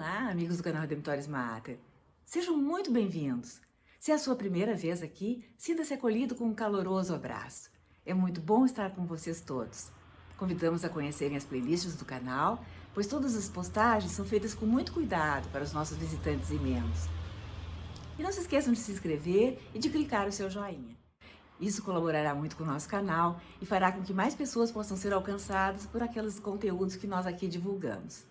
Olá, amigos do canal Redemptoris Mater. Sejam muito bem-vindos. Se é a sua primeira vez aqui, sinta-se acolhido com um caloroso abraço. É muito bom estar com vocês todos. Convidamos a conhecerem as playlists do canal, pois todas as postagens são feitas com muito cuidado para os nossos visitantes e membros. E não se esqueçam de se inscrever e de clicar o seu joinha. Isso colaborará muito com o nosso canal e fará com que mais pessoas possam ser alcançadas por aqueles conteúdos que nós aqui divulgamos.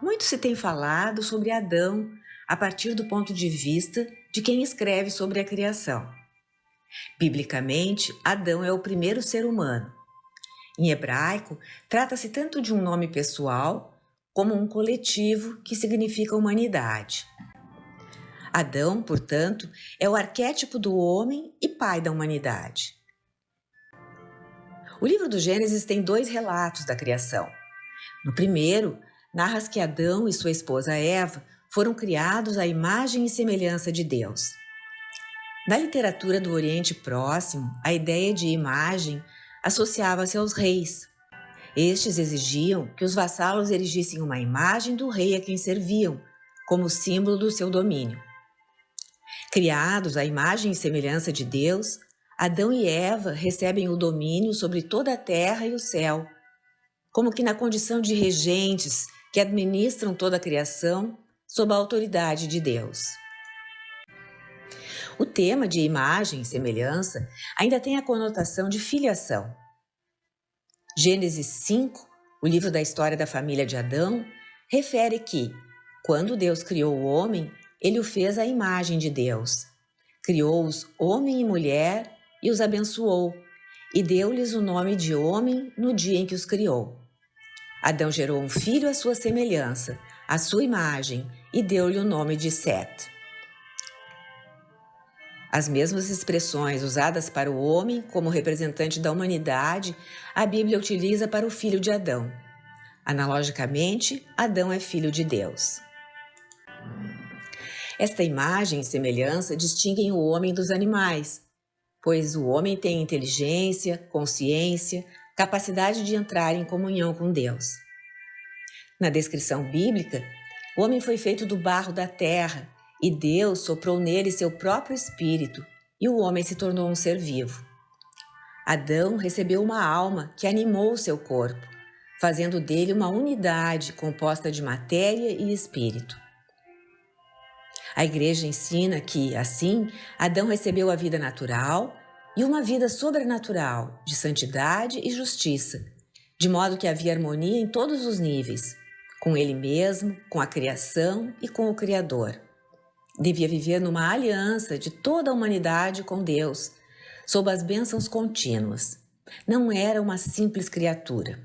Muito se tem falado sobre Adão a partir do ponto de vista de quem escreve sobre a criação. Biblicamente, Adão é o primeiro ser humano. Em hebraico, trata-se tanto de um nome pessoal como um coletivo que significa humanidade. Adão, portanto, é o arquétipo do homem e pai da humanidade. O livro do Gênesis tem 2 relatos da criação. No primeiro, narra que Adão e sua esposa Eva foram criados à imagem e semelhança de Deus. Na literatura do Oriente Próximo, a ideia de imagem associava-se aos reis. Estes exigiam que os vassalos erigissem uma imagem do rei a quem serviam, como símbolo do seu domínio. Criados à imagem e semelhança de Deus, Adão e Eva recebem o domínio sobre toda a terra e o céu, como que na condição de regentes que administram toda a criação sob a autoridade de Deus. O tema de imagem e semelhança ainda tem a conotação de filiação. Gênesis 5, o livro da história da família de Adão, refere que, quando Deus criou o homem, ele o fez à imagem de Deus. Criou-os homem e mulher e os abençoou, e deu-lhes o nome de homem no dia em que os criou. Adão gerou um filho à sua semelhança, à sua imagem, e deu-lhe o nome de Sete. As mesmas expressões usadas para o homem como representante da humanidade, a Bíblia utiliza para o filho de Adão. Analogicamente, Adão é filho de Deus. Esta imagem e semelhança distinguem o homem dos animais, pois o homem tem inteligência, consciência, capacidade de entrar em comunhão com Deus. Na descrição bíblica, o homem foi feito do barro da terra e Deus soprou nele seu próprio espírito e o homem se tornou um ser vivo. Adão recebeu uma alma que animou o seu corpo, fazendo dele uma unidade composta de matéria e espírito. A Igreja ensina que, assim, Adão recebeu a vida natural e uma vida sobrenatural, de santidade e justiça, de modo que havia harmonia em todos os níveis, com ele mesmo, com a criação e com o Criador. Devia viver numa aliança de toda a humanidade com Deus, sob as bênçãos contínuas. Não era uma simples criatura.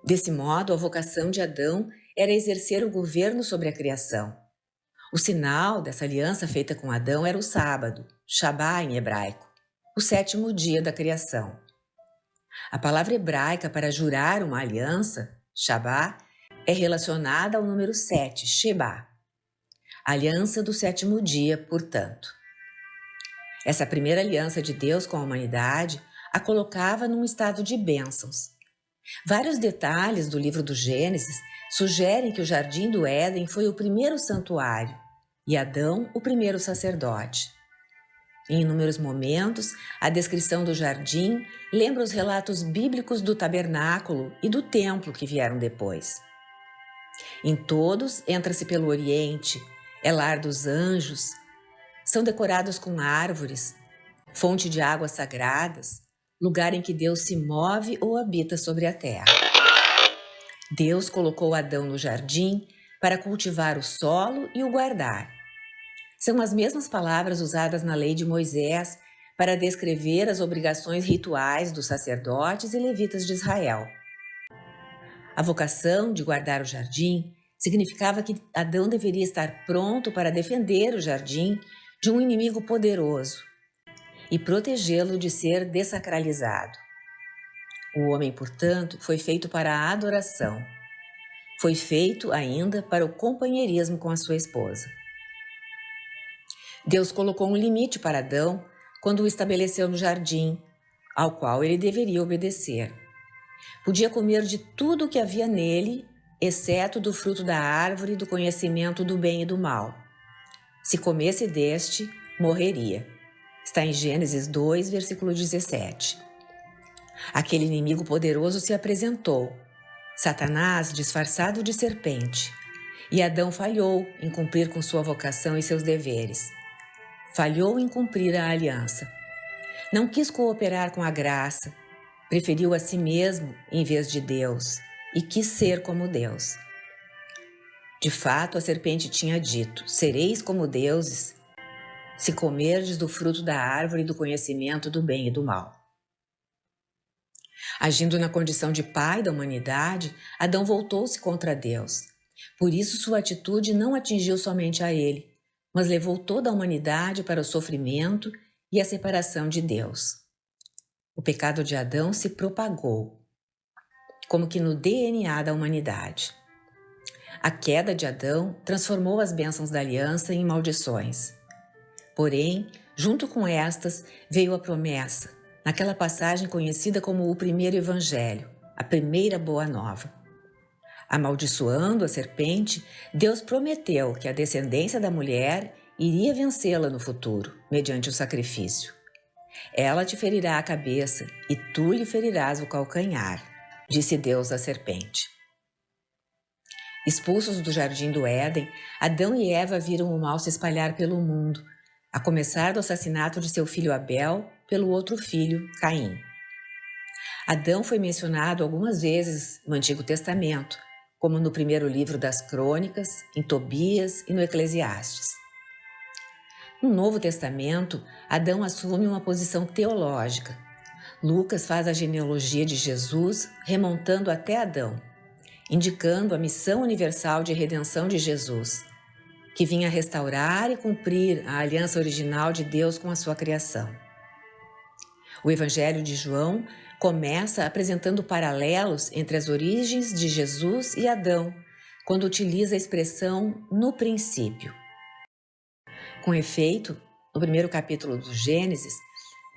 Desse modo, a vocação de Adão era exercer o governo sobre a criação. O sinal dessa aliança feita com Adão era o sábado, Shabá em hebraico, o 7º dia da criação. A palavra hebraica para jurar uma aliança, Shabá, é relacionada ao número 7, Shebá, a aliança do 7º dia, portanto. Essa primeira aliança de Deus com a humanidade a colocava num estado de bênçãos. Vários detalhes do livro do Gênesis sugerem que o Jardim do Éden foi o primeiro santuário e Adão o primeiro sacerdote. Em inúmeros momentos, a descrição do jardim lembra os relatos bíblicos do tabernáculo e do templo que vieram depois. Em todos, entra-se pelo oriente, é lar dos anjos, são decorados com árvores, fonte de águas sagradas, lugar em que Deus se move ou habita sobre a terra. Deus colocou Adão no jardim para cultivar o solo e o guardar. São as mesmas palavras usadas na lei de Moisés para descrever as obrigações rituais dos sacerdotes e levitas de Israel. A vocação de guardar o jardim significava que Adão deveria estar pronto para defender o jardim de um inimigo poderoso e protegê-lo de ser dessacralizado. O homem, portanto, foi feito para a adoração. Foi feito ainda para o companheirismo com a sua esposa. Deus colocou um limite para Adão quando o estabeleceu no jardim, ao qual ele deveria obedecer. Podia comer de tudo o que havia nele exceto do fruto da árvore do conhecimento do bem e do mal. Se comesse deste, morreria. Está em Gênesis 2, versículo 17. Aquele inimigo poderoso se apresentou, Satanás disfarçado de serpente, e Adão falhou em cumprir com sua vocação e seus deveres. Falhou em cumprir a aliança. Não quis cooperar com a graça, preferiu a si mesmo em vez de Deus e quis ser como Deus. De fato, a serpente tinha dito: sereis como deuses, se comerdes do fruto da árvore do conhecimento do bem e do mal. Agindo na condição de pai da humanidade, Adão voltou-se contra Deus. Por isso, sua atitude não atingiu somente a ele, mas levou toda a humanidade para o sofrimento e a separação de Deus. O pecado de Adão se propagou, como que no DNA da humanidade. A queda de Adão transformou as bênçãos da aliança em maldições. Porém, junto com estas, veio a promessa, naquela passagem conhecida como o primeiro evangelho, a primeira boa nova. Amaldiçoando a serpente, Deus prometeu que a descendência da mulher iria vencê-la no futuro, mediante o sacrifício. Ela te ferirá a cabeça e tu lhe ferirás o calcanhar, disse Deus à serpente. Expulsos do jardim do Éden, Adão e Eva viram o mal se espalhar pelo mundo, a começar do assassinato de seu filho Abel pelo outro filho, Caim. Adão foi mencionado algumas vezes no Antigo Testamento, como no primeiro livro das Crônicas, em Tobias e no Eclesiastes. No Novo Testamento, Adão assume uma posição teológica. Lucas faz a genealogia de Jesus remontando até Adão, indicando a missão universal de redenção de Jesus, que vinha restaurar e cumprir a aliança original de Deus com a sua criação. O Evangelho de João começa apresentando paralelos entre as origens de Jesus e Adão, quando utiliza a expressão "no princípio". Com efeito, no primeiro capítulo do Gênesis,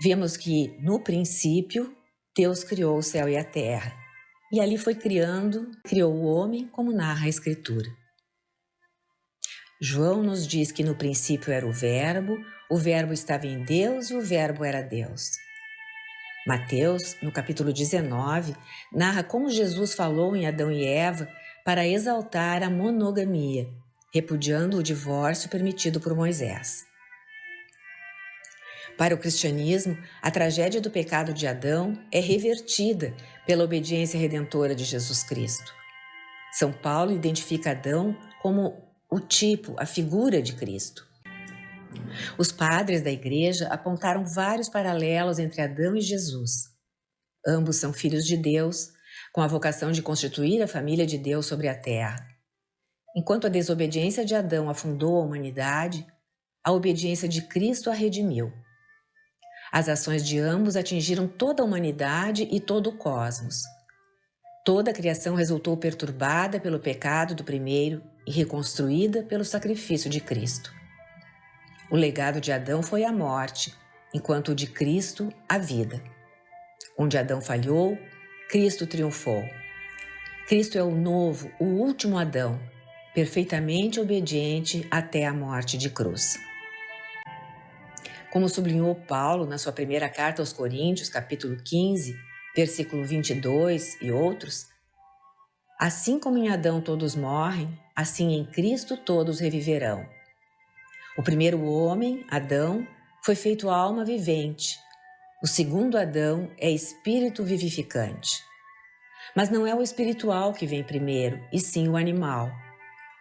vemos que, no princípio, Deus criou o céu e a terra, e ali foi criou o homem, como narra a Escritura. João nos diz que no princípio era o Verbo estava em Deus e o Verbo era Deus. Mateus, no capítulo 19, narra como Jesus falou em Adão e Eva para exaltar a monogamia, repudiando o divórcio permitido por Moisés. Para o cristianismo, a tragédia do pecado de Adão é revertida pela obediência redentora de Jesus Cristo. São Paulo identifica Adão como o tipo, a figura de Cristo. Os padres da Igreja apontaram vários paralelos entre Adão e Jesus. Ambos são filhos de Deus, com a vocação de constituir a família de Deus sobre a terra. Enquanto a desobediência de Adão afundou a humanidade, a obediência de Cristo a redimiu. As ações de ambos atingiram toda a humanidade e todo o cosmos. Toda a criação resultou perturbada pelo pecado do primeiro e reconstruída pelo sacrifício de Cristo. O legado de Adão foi a morte, enquanto o de Cristo, a vida. Onde Adão falhou, Cristo triunfou. Cristo é o novo, o último Adão, perfeitamente obediente até a morte de cruz. Como sublinhou Paulo na sua primeira carta aos Coríntios, capítulo 15, versículo 22 e outros, assim como em Adão todos morrem, assim em Cristo todos reviverão. O primeiro homem, Adão, foi feito alma vivente. O segundo Adão é espírito vivificante. Mas não é o espiritual que vem primeiro, e sim o animal.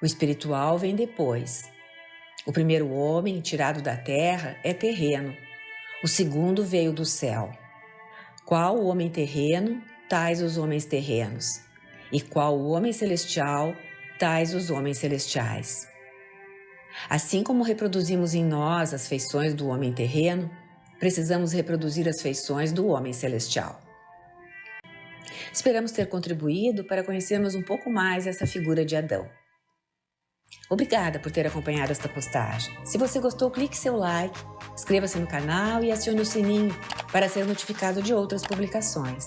O espiritual vem depois. O primeiro homem, tirado da terra, é terreno. O segundo veio do céu. Qual o homem terreno, tais os homens terrenos. E qual o homem celestial, tais os homens celestiais. Assim como reproduzimos em nós as feições do homem terreno, precisamos reproduzir as feições do homem celestial. Esperamos ter contribuído para conhecermos um pouco mais essa figura de Adão. Obrigada por ter acompanhado esta postagem. Se você gostou, clique seu like, inscreva-se no canal e acione o sininho para ser notificado de outras publicações.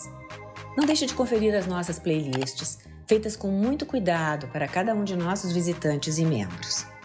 Não deixe de conferir as nossas playlists. feitas com muito cuidado para cada um de nossos visitantes e membros.